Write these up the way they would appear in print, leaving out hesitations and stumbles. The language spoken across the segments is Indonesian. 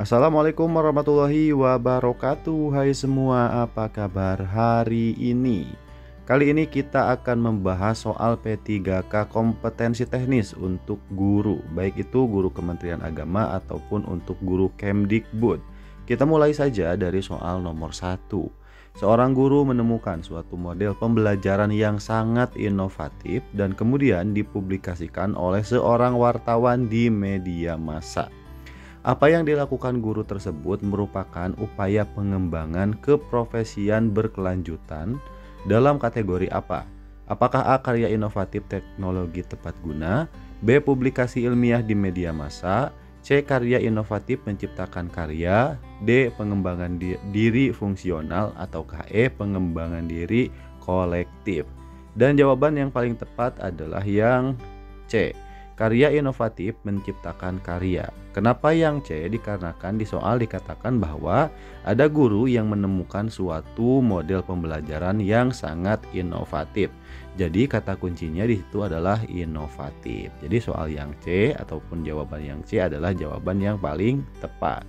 Assalamualaikum warahmatullahi wabarakatuh. Hai semua, apa kabar hari ini? Kali ini kita akan membahas soal P3K kompetensi teknis untuk guru, baik itu guru Kementerian Agama ataupun untuk guru Kemdikbud. Kita mulai saja dari soal nomor 1. Seorang guru menemukan suatu model pembelajaran yang sangat inovatif dan kemudian dipublikasikan oleh seorang wartawan di media massa. Apa yang dilakukan guru tersebut merupakan upaya pengembangan keprofesian berkelanjutan dalam kategori apa? Apakah A. Karya inovatif teknologi tepat guna, B. Publikasi ilmiah di media massa, C. Karya inovatif menciptakan karya, D. Pengembangan diri fungsional, ataukah E. Pengembangan diri kolektif? Dan jawaban yang paling tepat adalah yang C. Karya inovatif menciptakan karya. Kenapa yang C? Dikarenakan di soal dikatakan bahwa ada guru yang menemukan suatu model pembelajaran yang sangat inovatif. Jadi kata kuncinya di situ adalah inovatif. Jadi soal yang C ataupun jawaban yang C adalah jawaban yang paling tepat.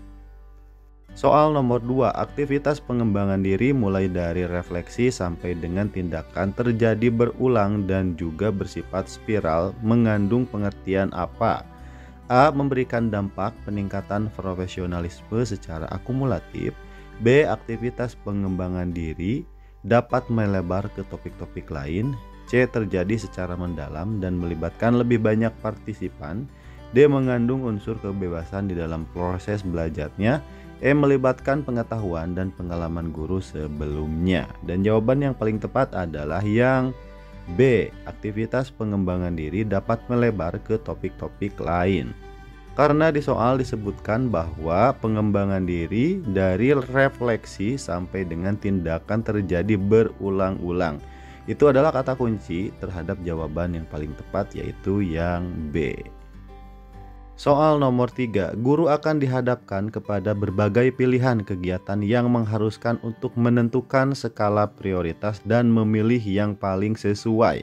Soal nomor 2, aktivitas pengembangan diri mulai dari refleksi sampai dengan tindakan terjadi berulang dan juga bersifat spiral mengandung pengertian apa? A. Memberikan dampak peningkatan profesionalisme secara akumulatif. B. Aktivitas pengembangan diri dapat melebar ke topik-topik lain. C. Terjadi secara mendalam dan melibatkan lebih banyak partisipan. D. Mengandung unsur kebebasan di dalam proses belajarnya. E. Melibatkan pengetahuan dan pengalaman guru sebelumnya. Dan jawaban yang paling tepat adalah yang B. Aktivitas pengembangan diri dapat melebar ke topik-topik lain. Karena di soal disebutkan bahwa pengembangan diri dari refleksi sampai dengan tindakan terjadi berulang-ulang. Itu adalah kata kunci terhadap jawaban yang paling tepat, yaitu yang B. Soal nomor 3, guru akan dihadapkan kepada berbagai pilihan kegiatan yang mengharuskan untuk menentukan skala prioritas dan memilih yang paling sesuai.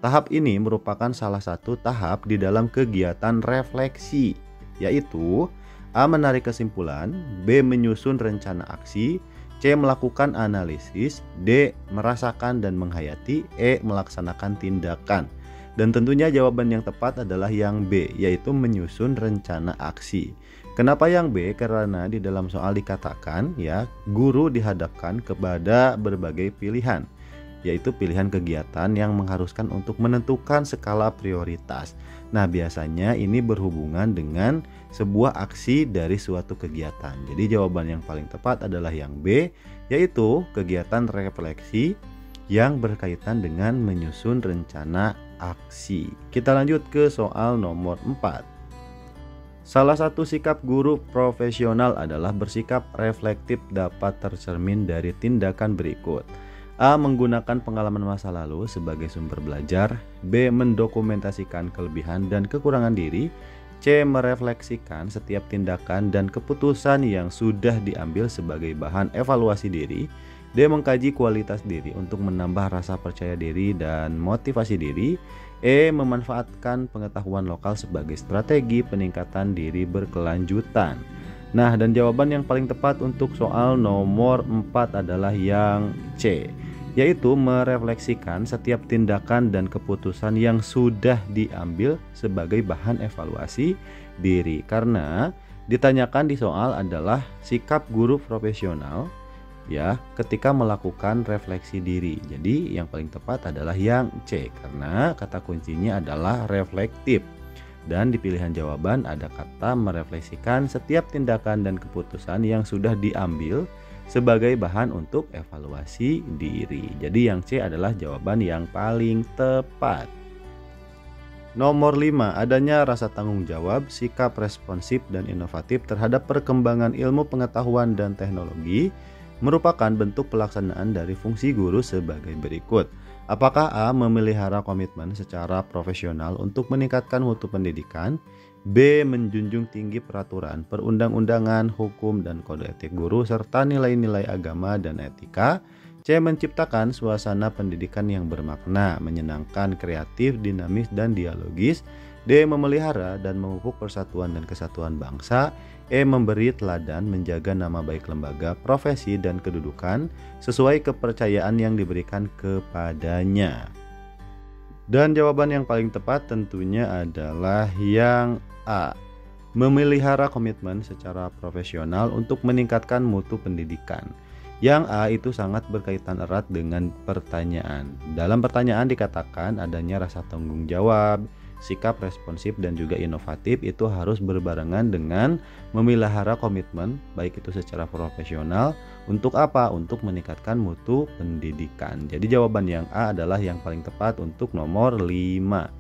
Tahap ini merupakan salah satu tahap di dalam kegiatan refleksi, yaitu A. Menarik kesimpulan, B. Menyusun rencana aksi, C. Melakukan analisis, D. Merasakan dan menghayati, E. Melaksanakan tindakan. Dan tentunya jawaban yang tepat adalah yang B, yaitu menyusun rencana aksi. Kenapa yang B? Karena di dalam soal dikatakan ya, guru dihadapkan kepada berbagai pilihan, yaitu pilihan kegiatan yang mengharuskan untuk menentukan skala prioritas. Nah, biasanya ini berhubungan dengan sebuah aksi dari suatu kegiatan. Jadi jawaban yang paling tepat adalah yang B, yaitu kegiatan refleksi yang berkaitan dengan menyusun rencana aksi. Kita lanjut ke soal nomor 4. Salah satu sikap guru profesional adalah bersikap reflektif dapat tercermin dari tindakan berikut. A. Menggunakan pengalaman masa lalu sebagai sumber belajar. B. Mendokumentasikan kelebihan dan kekurangan diri. C. Merefleksikan setiap tindakan dan keputusan yang sudah diambil sebagai bahan evaluasi diri. D. Mengkaji kualitas diri untuk menambah rasa percaya diri dan motivasi diri. E. Memanfaatkan pengetahuan lokal sebagai strategi peningkatan diri berkelanjutan. Nah, dan jawaban yang paling tepat untuk soal nomor 4 adalah yang C, yaitu merefleksikan setiap tindakan dan keputusan yang sudah diambil sebagai bahan evaluasi diri. Karena ditanyakan di soal adalah sikap guru profesional ya ketika melakukan refleksi diri. Jadi yang paling tepat adalah yang C, karena kata kuncinya adalah reflektif. Dan di pilihan jawaban ada kata merefleksikan setiap tindakan dan keputusan yang sudah diambil sebagai bahan untuk evaluasi diri. Jadi yang C adalah jawaban yang paling tepat. Nomor 5, adanya rasa tanggung jawab, sikap responsif dan inovatif terhadap perkembangan ilmu pengetahuan dan teknologi merupakan bentuk pelaksanaan dari fungsi guru sebagai berikut. Apakah A. Memelihara komitmen secara profesional untuk meningkatkan mutu pendidikan, B. Menjunjung tinggi peraturan, perundang-undangan, hukum, dan kode etik guru serta nilai-nilai agama dan etika, C. Menciptakan suasana pendidikan yang bermakna, menyenangkan, kreatif, dinamis, dan dialogis, D. Memelihara dan memupuk persatuan dan kesatuan bangsa, Memberi teladan menjaga nama baik lembaga, profesi, dan kedudukan sesuai kepercayaan yang diberikan kepadanya. Dan jawaban yang paling tepat tentunya adalah yang A. Memelihara komitmen secara profesional untuk meningkatkan mutu pendidikan. Yang A itu sangat berkaitan erat dengan pertanyaan. Dalam pertanyaan dikatakan adanya rasa tanggung jawab, sikap responsif dan juga inovatif itu harus berbarengan dengan memelihara komitmen, baik itu secara profesional. Untuk apa? Untuk meningkatkan mutu pendidikan. Jadi jawaban yang A adalah yang paling tepat untuk nomor 5.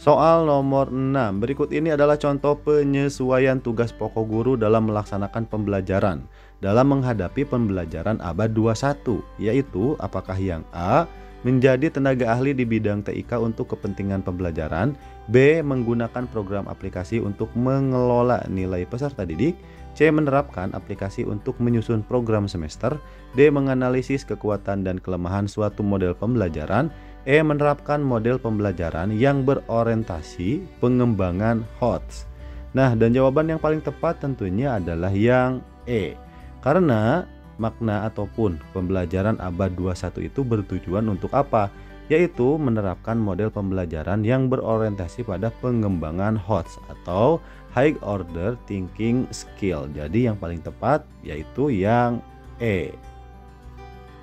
Soal nomor 6. Berikut ini adalah contoh penyesuaian tugas pokok guru dalam melaksanakan pembelajaran dalam menghadapi pembelajaran abad 21, yaitu apakah yang A. menjadi tenaga ahli di bidang TIK untuk kepentingan pembelajaran, B. menggunakan program aplikasi untuk mengelola nilai peserta didik, C. menerapkan aplikasi untuk menyusun program semester, D. menganalisis kekuatan dan kelemahan suatu model pembelajaran, menerapkan model pembelajaran yang berorientasi pengembangan HOTS. Nah, dan jawaban yang paling tepat tentunya adalah yang E. Karena makna ataupun pembelajaran abad 21 itu bertujuan untuk apa? Yaitu menerapkan model pembelajaran yang berorientasi pada pengembangan HOTS atau High Order Thinking Skill. Jadi yang paling tepat yaitu yang E.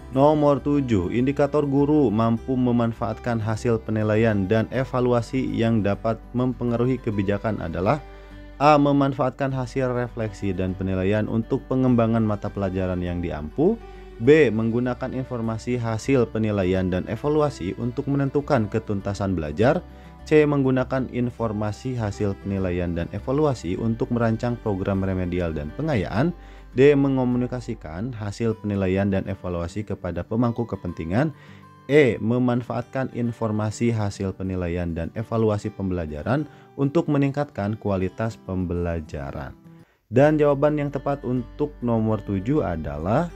Nomor 7. Indikator guru mampu memanfaatkan hasil penilaian dan evaluasi yang dapat mempengaruhi kebijakan adalah A. memanfaatkan hasil refleksi dan penilaian untuk pengembangan mata pelajaran yang diampu, B. menggunakan informasi hasil penilaian dan evaluasi untuk menentukan ketuntasan belajar, C. menggunakan informasi hasil penilaian dan evaluasi untuk merancang program remedial dan pengayaan, D. mengomunikasikan hasil penilaian dan evaluasi kepada pemangku kepentingan, E. memanfaatkan informasi hasil penilaian dan evaluasi pembelajaran untuk meningkatkan kualitas pembelajaran. Dan jawaban yang tepat untuk nomor 7 adalah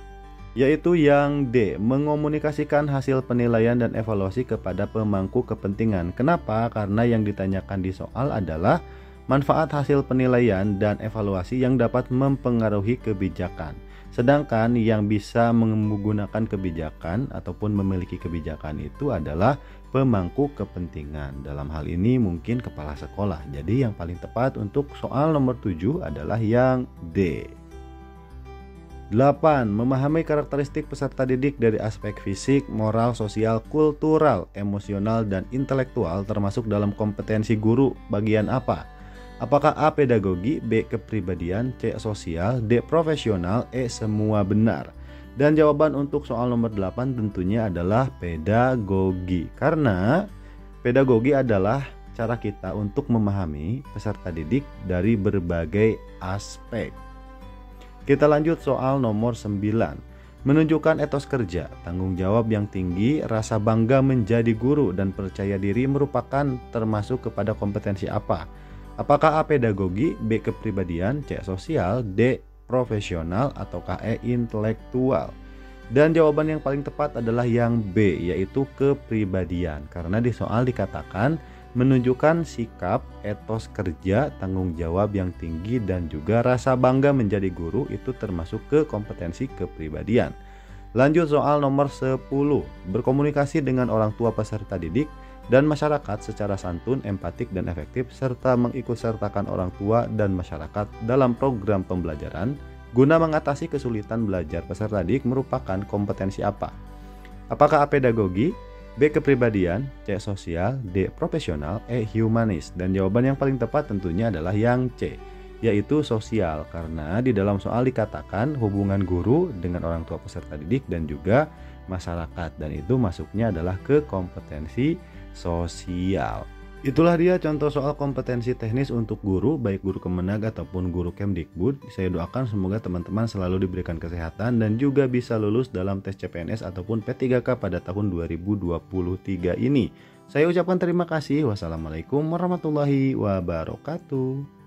yaitu yang D. mengomunikasikan hasil penilaian dan evaluasi kepada pemangku kepentingan. Kenapa? Karena yang ditanyakan di soal adalah manfaat hasil penilaian dan evaluasi yang dapat mempengaruhi kebijakan. Sedangkan yang bisa menggunakan kebijakan ataupun memiliki kebijakan itu adalah pemangku kepentingan. Dalam hal ini mungkin kepala sekolah. Jadi yang paling tepat untuk soal nomor 7 adalah yang D. 8. Memahami karakteristik peserta didik dari aspek fisik, moral, sosial, kultural, emosional, dan intelektual termasuk dalam kompetensi guru bagian apa? Apakah A. pedagogi, B. kepribadian, C. sosial, D. profesional, E. semua benar? Dan jawaban untuk soal nomor 8 tentunya adalah pedagogi. Karena pedagogi adalah cara kita untuk memahami peserta didik dari berbagai aspek. Kita lanjut soal nomor 9. Menunjukkan etos kerja, tanggung jawab yang tinggi, rasa bangga menjadi guru, dan percaya diri merupakan termasuk kepada kompetensi apa? Apakah A. pedagogi, B. kepribadian, C. sosial, D. profesional, ataukah E. intelektual? Dan jawaban yang paling tepat adalah yang B, yaitu kepribadian. Karena di soal dikatakan menunjukkan sikap, etos kerja, tanggung jawab yang tinggi, dan juga rasa bangga menjadi guru itu termasuk ke kompetensi kepribadian. Lanjut soal nomor 10. Berkomunikasi dengan orang tua peserta didik dan masyarakat secara santun, empatik, dan efektif, serta mengikutsertakan orang tua dan masyarakat dalam program pembelajaran guna mengatasi kesulitan belajar peserta didik merupakan kompetensi apa? Apakah A. pedagogi, B. kepribadian, C. sosial, D. profesional, E. humanis? Dan jawaban yang paling tepat tentunya adalah yang C, yaitu sosial. Karena di dalam soal dikatakan hubungan guru dengan orang tua peserta didik dan juga masyarakat, dan itu masuknya adalah ke kompetensi sosial. Itulah dia contoh soal kompetensi teknis untuk guru, baik guru Kemenag ataupun guru Kemdikbud. Saya doakan semoga teman-teman selalu diberikan kesehatan dan juga bisa lulus dalam tes CPNS ataupun P3K pada tahun 2023 ini. Saya ucapkan terima kasih. Wassalamualaikum warahmatullahi wabarakatuh.